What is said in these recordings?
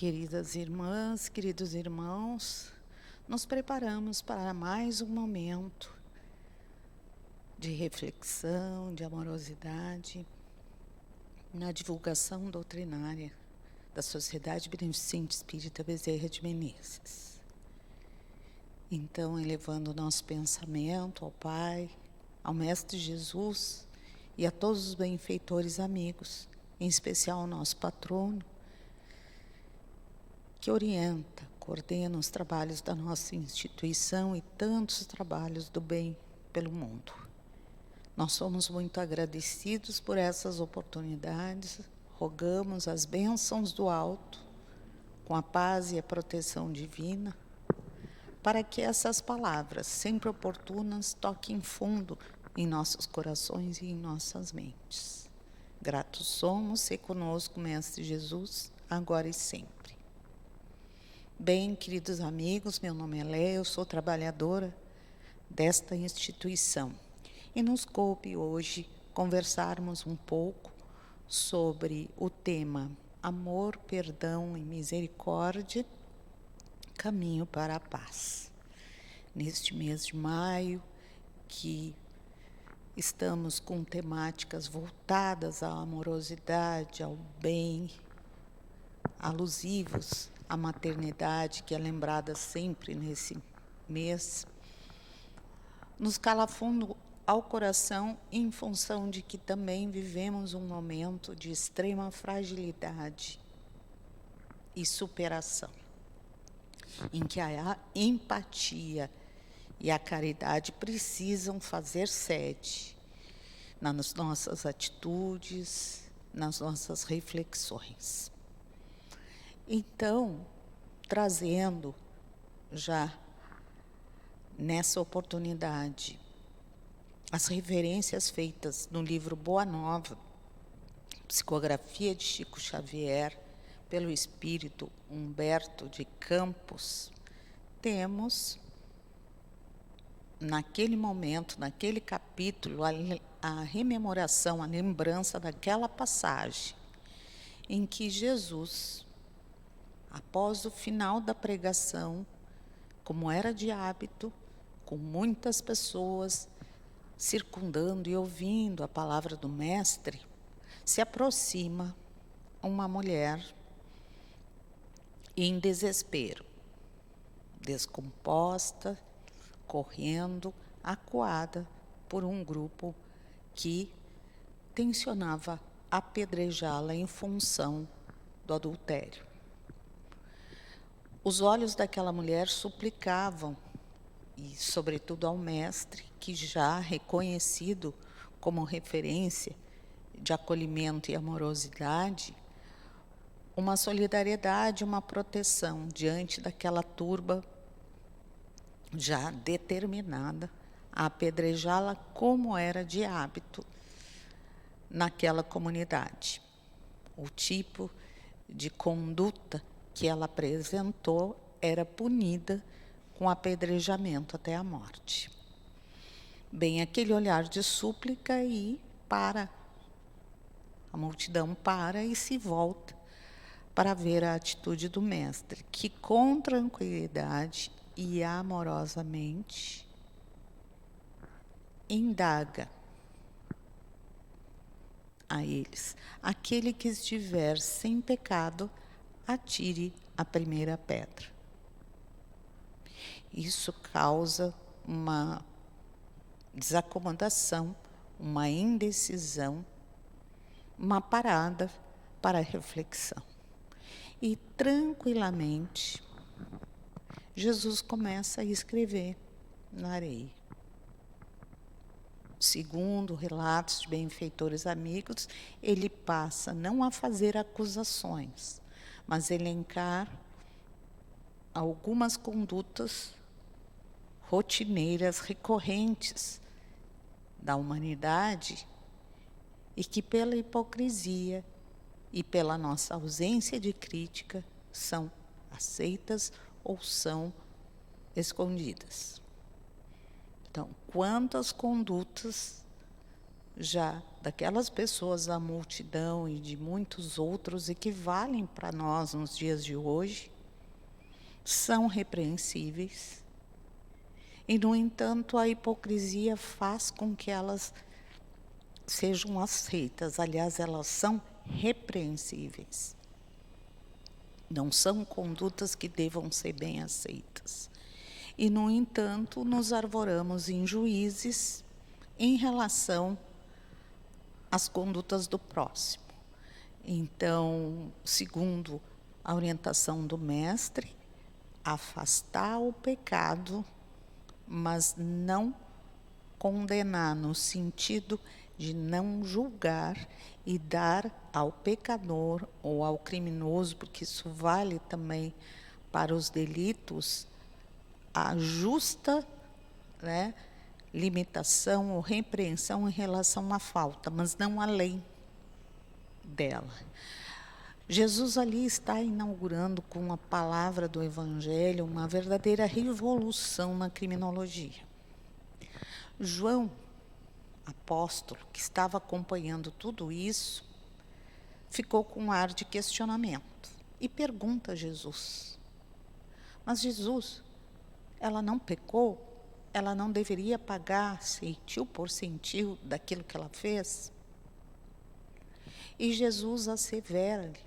Queridas irmãs, queridos irmãos, nos preparamos para mais um momento de reflexão, de amorosidade, na divulgação doutrinária da Sociedade Beneficente Espírita Bezerra de Menezes. Então, elevando o nosso pensamento ao Pai, ao Mestre Jesus e a todos os benfeitores amigos, em especial ao nosso patrono, que orienta, coordena os trabalhos da nossa instituição e tantos trabalhos do bem pelo mundo. Nós somos muito agradecidos por essas oportunidades, rogamos as bênçãos do alto, com a paz e a proteção divina, para que essas palavras, sempre oportunas, toquem fundo em nossos corações e em nossas mentes. Gratos somos, se conosco, Mestre Jesus, agora e sempre. Bem, queridos amigos, meu nome é Léa, eu sou trabalhadora desta instituição. E nos coube hoje conversarmos um pouco sobre o tema Amor, Perdão e Misericórdia, Caminho para a Paz. Neste mês de maio, que estamos com temáticas voltadas à amorosidade, ao bem, alusivos à maternidade, que é lembrada sempre nesse mês, nos cala fundo ao coração em função de que também vivemos um momento de extrema fragilidade e superação, em que a empatia e a caridade precisam fazer sede nas nossas atitudes, nas nossas reflexões. Então, trazendo já nessa oportunidade as referências feitas no livro Boa Nova, Psicografia de Chico Xavier, pelo espírito Humberto de Campos, temos, naquele momento, naquele capítulo, a rememoração, a lembrança daquela passagem em que Jesus, após o final da pregação, como era de hábito, com muitas pessoas circundando e ouvindo a palavra do Mestre, se aproxima uma mulher em desespero, descomposta, correndo, acuada por um grupo que tensionava apedrejá-la em função do adultério. Os olhos daquela mulher suplicavam, e sobretudo ao Mestre, que já reconhecido como referência de acolhimento e amorosidade, uma solidariedade, uma proteção diante daquela turba já determinada a apedrejá-la como era de hábito naquela comunidade. O tipo de conduta que ela apresentou era punida com apedrejamento até a morte. Bem, aquele olhar de súplica e a multidão para e se volta para ver a atitude do Mestre, que com tranquilidade e amorosamente indaga a eles: aquele que estiver sem pecado, atire a primeira pedra. Isso causa uma desacomodação, uma indecisão, uma parada para a reflexão. E tranquilamente, Jesus começa a escrever na areia. Segundo relatos de benfeitores amigos, ele passa não a fazer acusações, mas elencar algumas condutas rotineiras, recorrentes da humanidade e que pela hipocrisia e pela nossa ausência de crítica são aceitas ou são escondidas. Então, quantas condutas já daquelas pessoas da multidão e de muitos outros e que valem para nós nos dias de hoje, são repreensíveis. E, no entanto, a hipocrisia faz com que elas sejam aceitas. Aliás, elas são repreensíveis. Não são condutas que devam ser bem aceitas. E, no entanto, nos arvoramos em juízes em relação às condutas do próximo. Então, segundo a orientação do mestre, afastar o pecado, mas não condenar, no sentido de não julgar e dar ao pecador ou ao criminoso, porque isso vale também para os delitos, a justa, né, limitação ou repreensão em relação à falta, mas não além dela. Jesus ali está inaugurando com a palavra do Evangelho uma verdadeira revolução na criminologia. João, apóstolo, que estava acompanhando tudo isso, ficou com um ar de questionamento e pergunta a Jesus: mas Jesus, ela não pecou? Ela não deveria pagar centil por centil daquilo que ela fez? E Jesus assevera-lhe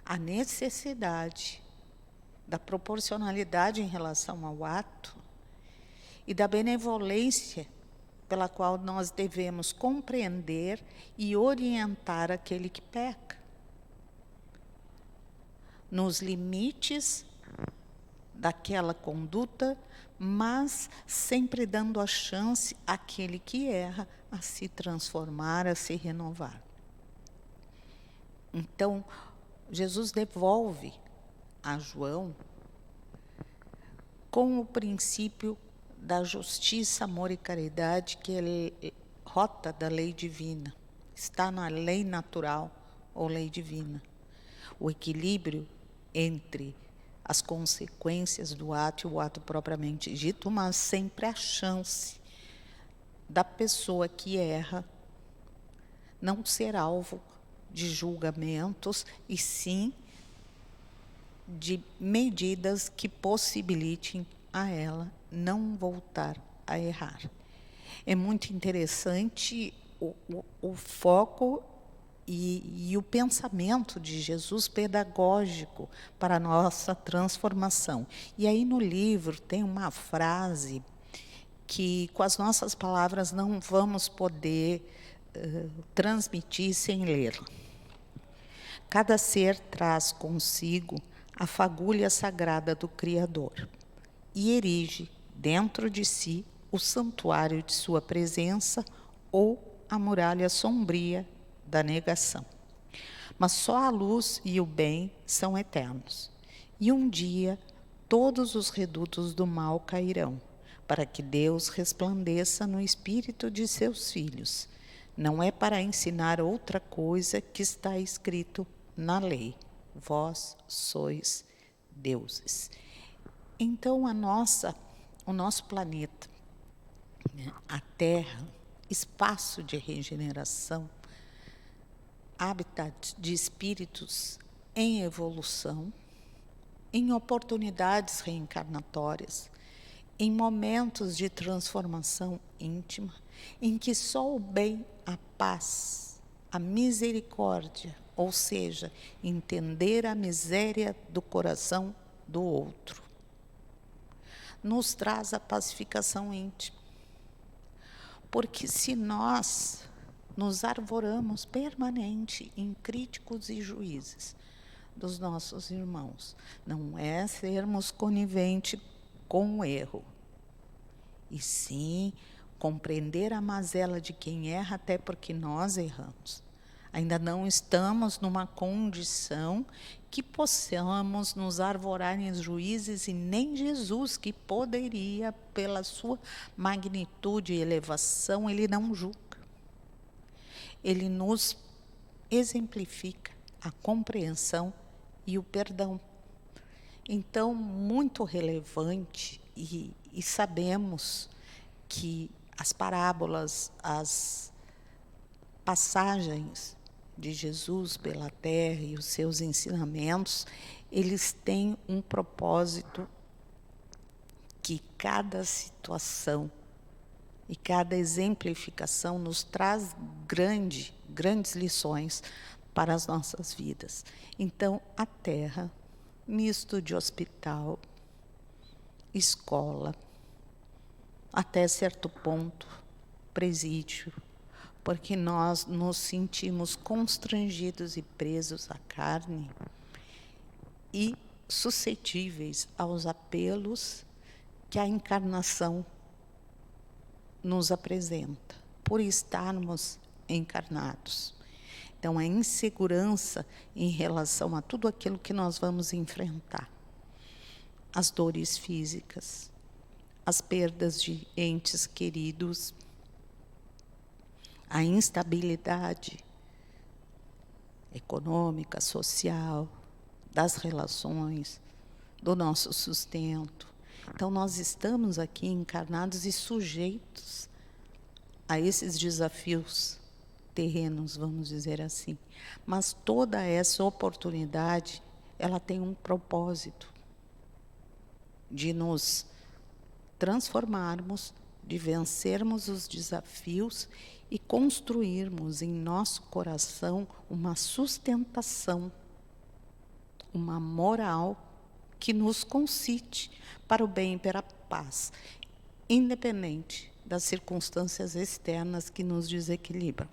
a necessidade da proporcionalidade em relação ao ato e da benevolência pela qual nós devemos compreender e orientar aquele que peca, nos limites daquela conduta, mas sempre dando a chance àquele que erra a se transformar, a se renovar. Então, Jesus devolve a João com o princípio da justiça, amor e caridade, que é rota da lei divina. Está na lei natural ou lei divina. O equilíbrio entre as consequências do ato e o ato propriamente dito, mas sempre a chance da pessoa que erra não ser alvo de julgamentos, e sim de medidas que possibilitem a ela não voltar a errar. É muito interessante o foco e o pensamento de Jesus pedagógico para a nossa transformação. E aí no livro tem uma frase que com as nossas palavras não vamos poder transmitir sem lê-la. Cada ser traz consigo a fagulha sagrada do Criador e erige dentro de si o santuário de sua presença ou a muralha sombria da negação. Mas só a luz e o bem são eternos. E um dia todos os redutos do mal cairão, para que Deus resplandeça no espírito de seus filhos. Não é para ensinar outra coisa que está escrito na lei: vós sois deuses. Então o nosso planeta, né, a Terra, espaço de regeneração, habitat de espíritos em evolução, em oportunidades reencarnatórias, em momentos de transformação íntima, em que só o bem, a paz, a misericórdia, ou seja, entender a miséria do coração do outro, nos traz a pacificação íntima. Porque se nós nos arvoramos permanente em críticos e juízes dos nossos irmãos, não é sermos coniventes com o erro, e sim compreender a mazela de quem erra, até porque nós erramos. Ainda não estamos numa condição que possamos nos arvorar em juízes, e nem Jesus, que poderia, pela sua magnitude e elevação, ele não julga. Ele nos exemplifica a compreensão e o perdão. Então, muito relevante, e sabemos que as parábolas, as passagens de Jesus pela terra e os seus ensinamentos, eles têm um propósito que cada situação e cada exemplificação nos traz grandes lições para as nossas vidas. Então, a terra, misto de hospital, escola, até certo ponto, presídio, porque nós nos sentimos constrangidos e presos à carne e suscetíveis aos apelos que a encarnação nos apresenta, por estarmos encarnados. Então, a insegurança em relação a tudo aquilo que nós vamos enfrentar. As dores físicas, as perdas de entes queridos, a instabilidade econômica, social, das relações, do nosso sustento. Então, nós estamos aqui encarnados e sujeitos a esses desafios terrenos, vamos dizer assim. Mas toda essa oportunidade, ela tem um propósito de nos transformarmos, de vencermos os desafios e construirmos em nosso coração uma sustentação, uma moral que nos concite para o bem e para a paz, independente das circunstâncias externas que nos desequilibram.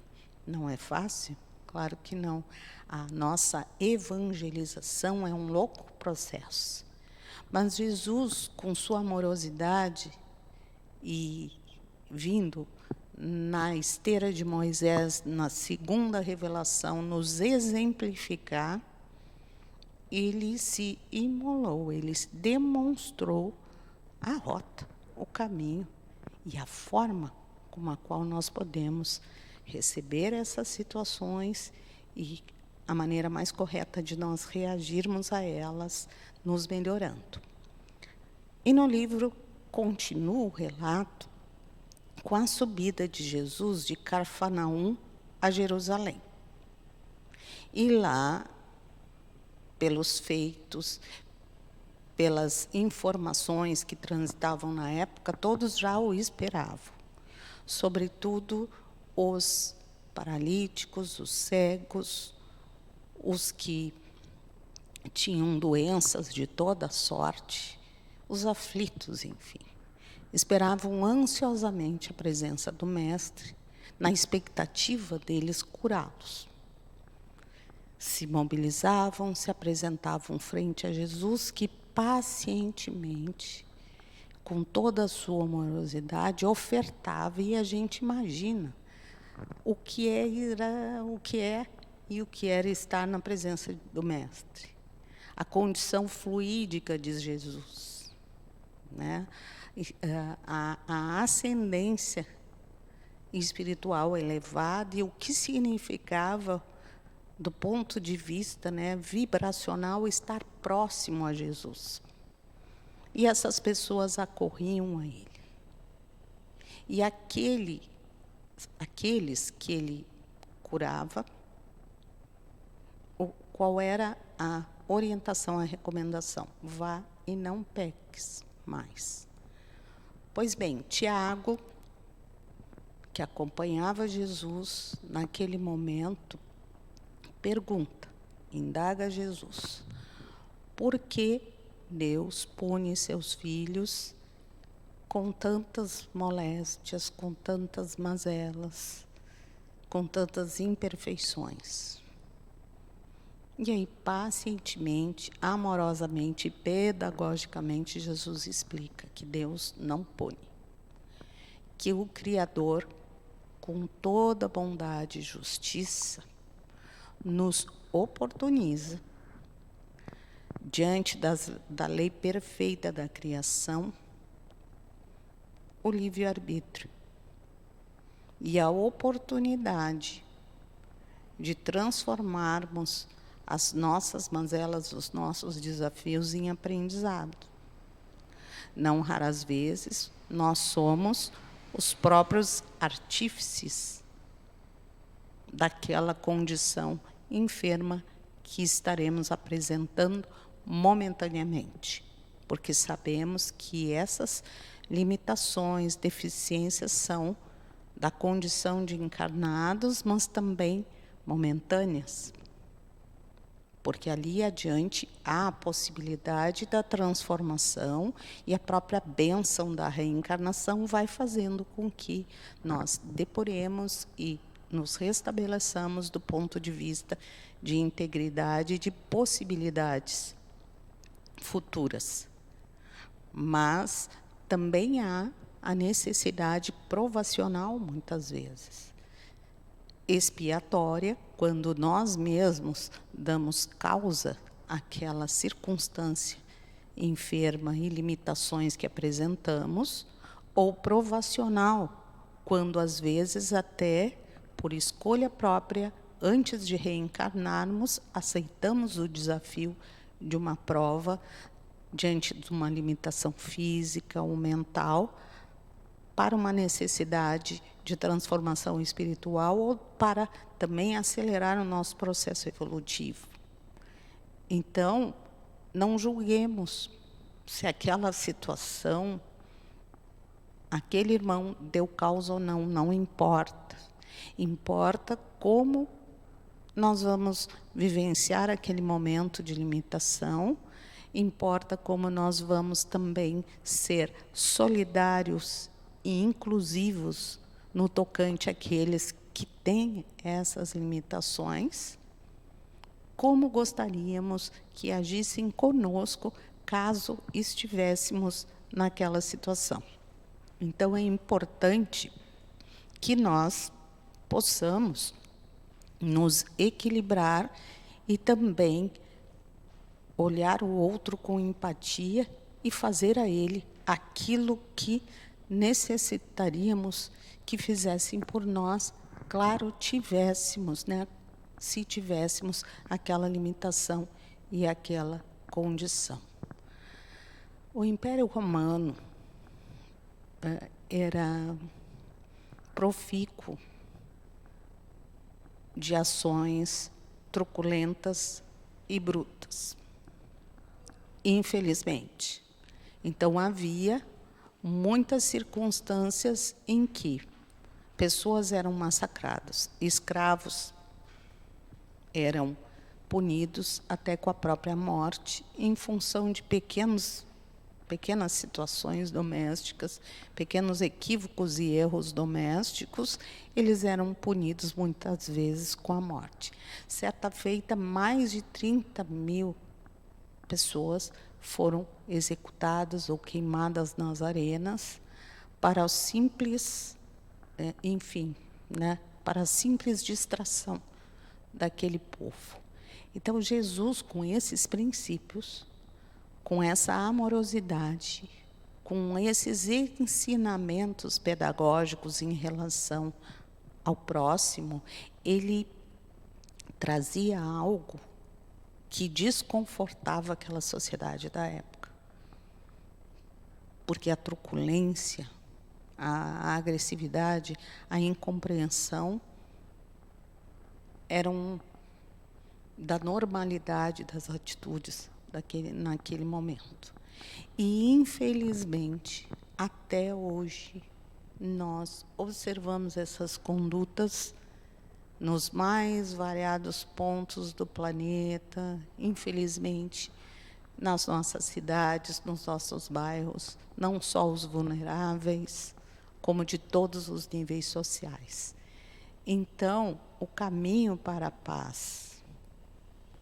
Não é fácil? Claro que não. A nossa evangelização é um louco processo. Mas Jesus, com sua amorosidade e vindo na esteira de Moisés, na segunda revelação, nos exemplificar, ele se imolou, ele demonstrou a rota, o caminho e a forma com a qual nós podemos receber essas situações e a maneira mais correta de nós reagirmos a elas, nos melhorando. E no livro continua o relato com a subida de Jesus de Cafarnaum a Jerusalém. E lá, pelos feitos, pelas informações que transitavam na época, todos já o esperavam. Sobretudo os paralíticos, os cegos, os que tinham doenças de toda sorte, os aflitos, enfim. Esperavam ansiosamente a presença do Mestre, na expectativa deles curá-los. Se mobilizavam, se apresentavam frente a Jesus, que pacientemente, com toda a sua amorosidade, ofertava, e a gente imagina o que é e o que era estar na presença do Mestre. A condição fluídica de Jesus, né? A ascendência espiritual elevada e o que significava, do ponto de vista, né, vibracional, estar próximo a Jesus. E essas pessoas acorriam a ele. E aqueles que ele curava, qual era a orientação, a recomendação? Vá e não peques mais. Pois bem, Tiago, que acompanhava Jesus naquele momento, pergunta, indaga Jesus, por que Deus pune seus filhos com tantas moléstias, com tantas mazelas, com tantas imperfeições? E aí, pacientemente, amorosamente e pedagogicamente, Jesus explica que Deus não pune, que o Criador, com toda bondade e justiça, nos oportuniza, diante da lei perfeita da criação, o livre-arbítrio e a oportunidade de transformarmos as nossas mazelas, os nossos desafios em aprendizado. Não raras vezes, nós somos os próprios artífices daquela condição enferma que estaremos apresentando momentaneamente, porque sabemos que essas limitações, deficiências são da condição de encarnados, mas também momentâneas, porque ali adiante há a possibilidade da transformação e a própria bênção da reencarnação vai fazendo com que nós depuremos e nos restabeleçamos do ponto de vista de integridade e de possibilidades futuras. Mas também há a necessidade provacional, muitas vezes, expiatória, quando nós mesmos damos causa àquela circunstância enferma e limitações que apresentamos, ou provacional, quando às vezes até por escolha própria, antes de reencarnarmos, aceitamos o desafio de uma prova diante de uma limitação física ou mental, para uma necessidade de transformação espiritual ou para também acelerar o nosso processo evolutivo. Então, não julguemos se aquela situação, aquele irmão deu causa ou não, não importa. Importa como nós vamos vivenciar aquele momento de limitação, importa como nós vamos também ser solidários e inclusivos no tocante àqueles que têm essas limitações, como gostaríamos que agissem conosco caso estivéssemos naquela situação. Então, é importante que nós possamos nos equilibrar e também olhar o outro com empatia e fazer a ele aquilo que necessitaríamos que fizessem por nós, claro, tivéssemos, né? Se tivéssemos aquela limitação e aquela condição. O Império Romano era profícuo de ações truculentas e brutas, infelizmente. Então, havia muitas circunstâncias em que pessoas eram massacradas, escravos eram punidos até com a própria morte, em função de pequenas situações domésticas, pequenos equívocos e erros domésticos, eles eram punidos muitas vezes com a morte. Certa feita, mais de 30.000 pessoas foram executadas ou queimadas nas arenas para o simples, enfim, né, para a simples distração daquele povo. Então, Jesus, com esses princípios, com essa amorosidade, com esses ensinamentos pedagógicos em relação ao próximo, ele trazia algo que desconfortava aquela sociedade da época. Porque a truculência, a agressividade, a incompreensão eram da normalidade das atitudes naquele momento. E, infelizmente, até hoje, nós observamos essas condutas nos mais variados pontos do planeta, infelizmente, nas nossas cidades, nos nossos bairros, não só os vulneráveis, como de todos os níveis sociais. Então, o caminho para a paz,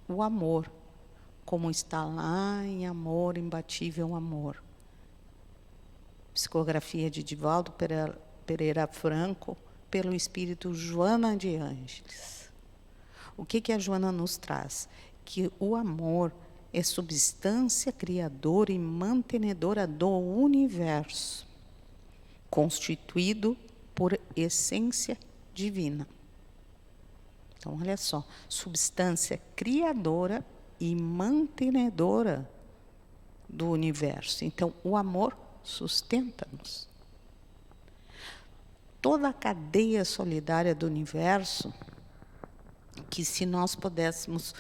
o amor, como está lá em Amor, Imbatível Amor. Psicografia de Divaldo Pereira Franco, pelo espírito Joana de Ângeles. O que a Joana nos traz? Que o amor é substância criadora e mantenedora do universo, constituído por essência divina. Então, olha só, substância criadora e mantenedora do universo. Então, o amor sustenta-nos. Toda a cadeia solidária do universo que se nós pudéssemos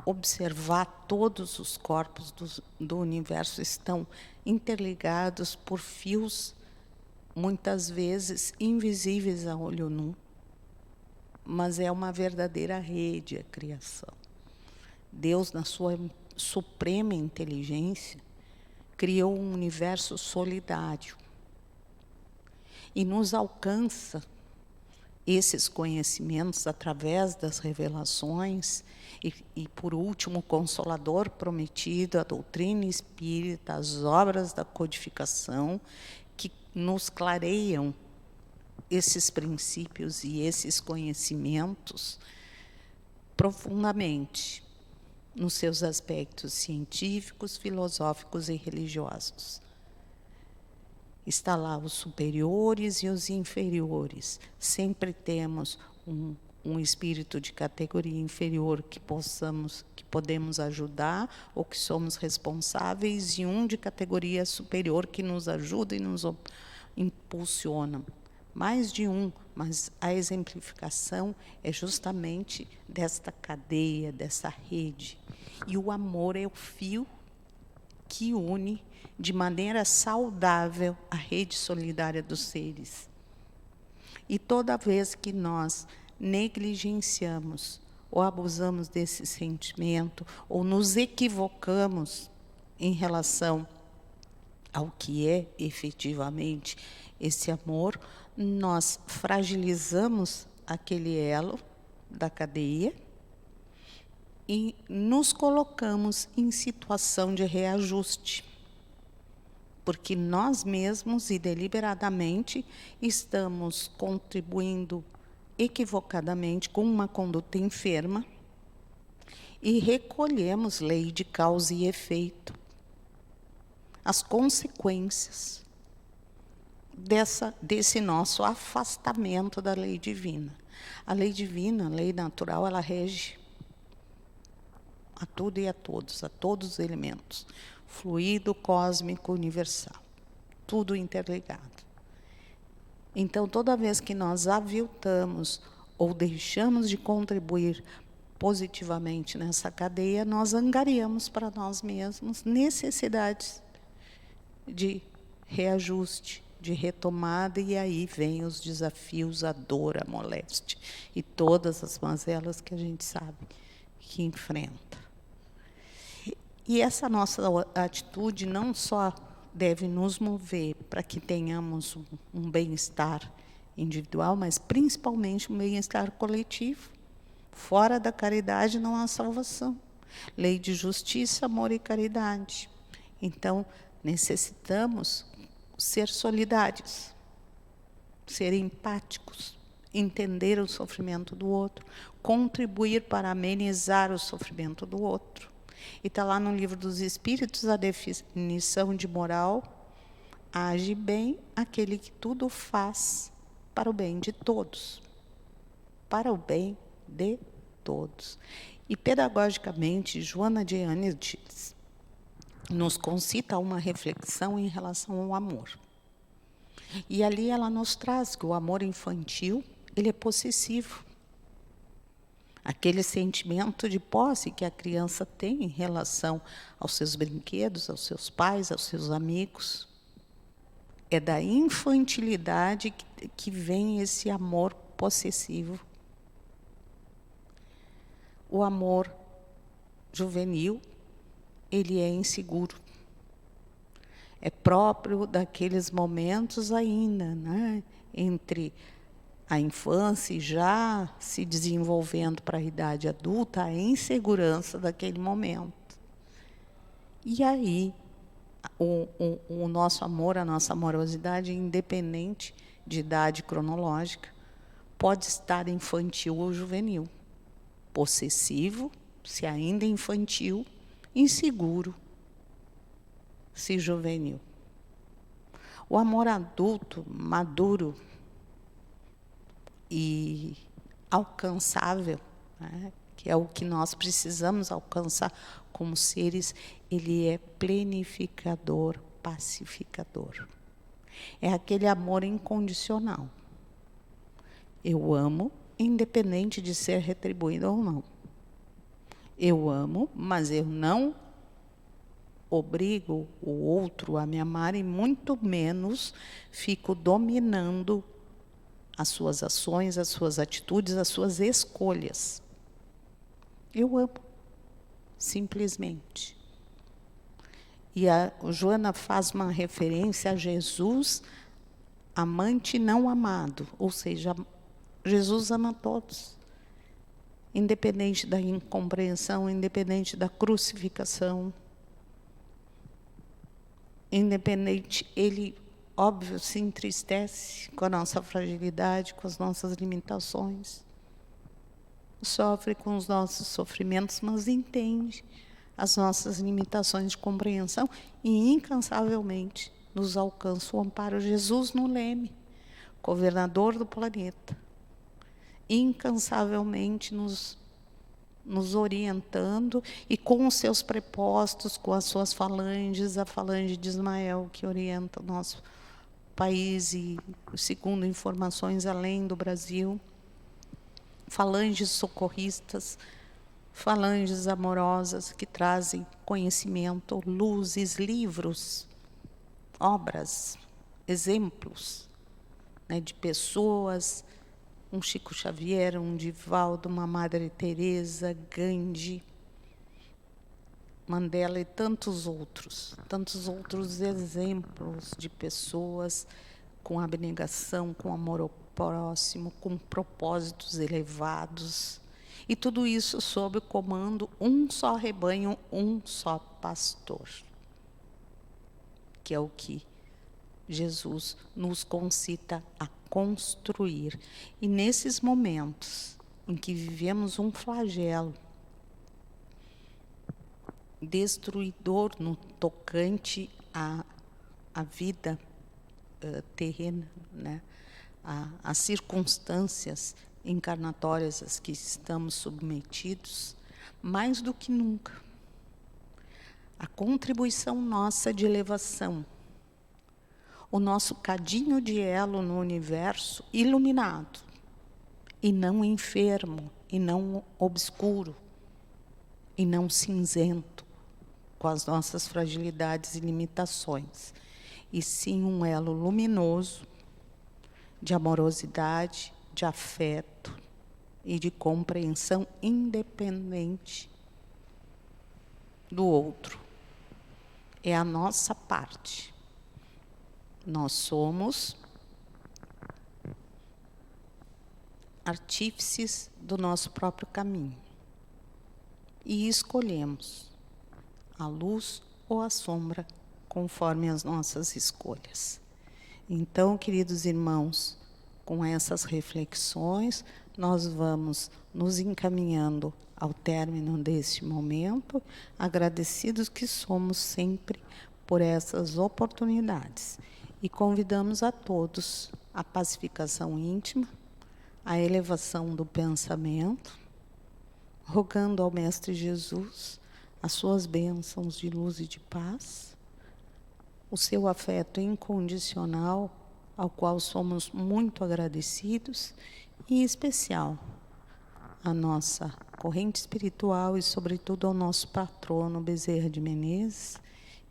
observar, todos os corpos do universo estão interligados por fios, muitas vezes invisíveis a olho nu, mas é uma verdadeira rede a criação. Deus, na sua suprema inteligência, criou um universo solidário e nos alcança esses conhecimentos através das revelações e, por último, o Consolador prometido, a doutrina espírita, as obras da codificação, que nos clareiam esses princípios e esses conhecimentos profundamente nos seus aspectos científicos, filosóficos e religiosos. Está lá os superiores e os inferiores. Sempre temos um espírito de categoria inferior que podemos ajudar ou que somos responsáveis, e um de categoria superior que nos ajuda e nos impulsiona. Mais de um, mas a exemplificação é justamente desta cadeia, dessa rede. E o amor é o fio que une de maneira saudável a rede solidária dos seres. E toda vez que nós negligenciamos ou abusamos desse sentimento, ou nos equivocamos em relação ao que é efetivamente esse amor, nós fragilizamos aquele elo da cadeia e nos colocamos em situação de reajuste, porque nós mesmos e deliberadamente estamos contribuindo equivocadamente com uma conduta enferma e recolhemos lei de causa e efeito, as consequências desse nosso afastamento da lei divina. A lei divina, a lei natural, ela rege a tudo e a todos os elementos. Fluido cósmico universal. Tudo interligado. Então, toda vez que nós aviltamos ou deixamos de contribuir positivamente nessa cadeia, nós angariamos para nós mesmos necessidades de reajuste, de retomada, e aí vem os desafios, a dor, a moléstia e todas as mazelas que a gente sabe que enfrenta. E essa nossa atitude não só deve nos mover para que tenhamos um bem-estar individual, mas principalmente um bem-estar coletivo. Fora da caridade não há salvação. Lei de justiça, amor e caridade. Então, necessitamos ser solidários, ser empáticos, entender o sofrimento do outro, contribuir para amenizar o sofrimento do outro. E está lá no Livro dos Espíritos a definição de moral: age bem aquele que tudo faz para o bem de todos. Para o bem de todos. E, pedagogicamente, Joana de Ângeles nos concita uma reflexão em relação ao amor. E ali ela nos traz que o amor infantil, ele é possessivo. Aquele sentimento de posse que a criança tem em relação aos seus brinquedos, aos seus pais, aos seus amigos. É da infantilidade que vem esse amor possessivo. O amor juvenil, ele é inseguro. É próprio daqueles momentos ainda, né, entre a infância e já se desenvolvendo para a idade adulta, a insegurança daquele momento. E aí, o nosso amor, a nossa amorosidade, independente de idade cronológica, pode estar infantil ou juvenil. Possessivo, se ainda infantil, inseguro, se juvenil. O amor adulto, maduro e alcançável, né, que é o que nós precisamos alcançar como seres, ele é plenificador, pacificador. É aquele amor incondicional. Eu amo independente de ser retribuída ou não. Eu amo, mas eu não obrigo o outro a me amar e muito menos fico dominando as suas ações, as suas atitudes, as suas escolhas. Eu amo, simplesmente. E a Joana faz uma referência a Jesus, amante não amado, ou seja, Jesus ama todos, independente da incompreensão, independente da crucificação, independente, ele, óbvio, se entristece com a nossa fragilidade, com as nossas limitações, sofre com os nossos sofrimentos, mas entende as nossas limitações de compreensão e, incansavelmente, nos alcança o amparo. Jesus no leme, governador do planeta, incansavelmente nos orientando e com os seus prepostos, com as suas falanges, a falange de Ismael, que orienta o nosso país e, segundo informações além do Brasil, falanges socorristas, falanges amorosas que trazem conhecimento, luzes, livros, obras, exemplos, né, de pessoas, um Chico Xavier, um Divaldo, uma Madre Teresa, Gandhi, Mandela e tantos outros exemplos de pessoas com abnegação, com amor ao próximo, com propósitos elevados. E tudo isso sob o comando, um só rebanho, um só pastor, que é o que Jesus nos concita a construir. E nesses momentos em que vivemos um flagelo destruidor no tocante à vida terrena, né? As circunstâncias encarnatórias às que estamos submetidos, mais do que nunca, a contribuição nossa de elevação, o nosso cadinho de elo no universo iluminado, e não enfermo, e não obscuro, e não cinzento, com as nossas fragilidades e limitações, e sim um elo luminoso de amorosidade, de afeto e de compreensão independente do outro. É a nossa parte. Nós somos artífices do nosso próprio caminho e escolhemos a luz ou a sombra conforme as nossas escolhas. Então, queridos irmãos, com essas reflexões, nós vamos nos encaminhando ao término deste momento, agradecidos que somos sempre por essas oportunidades. E convidamos a todos à pacificação íntima, à elevação do pensamento, rogando ao Mestre Jesus as suas bênçãos de luz e de paz, o seu afeto incondicional, ao qual somos muito agradecidos, e em especial a nossa corrente espiritual e, sobretudo, ao nosso patrono Bezerra de Menezes,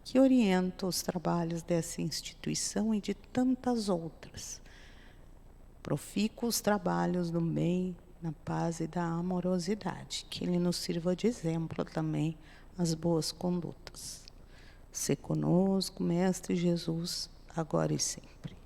que orienta os trabalhos dessa instituição e de tantas outras. Profícuos trabalhos do bem, da paz e da amorosidade, que ele nos sirva de exemplo também às boas condutas. Se conosco, Mestre Jesus, agora e sempre.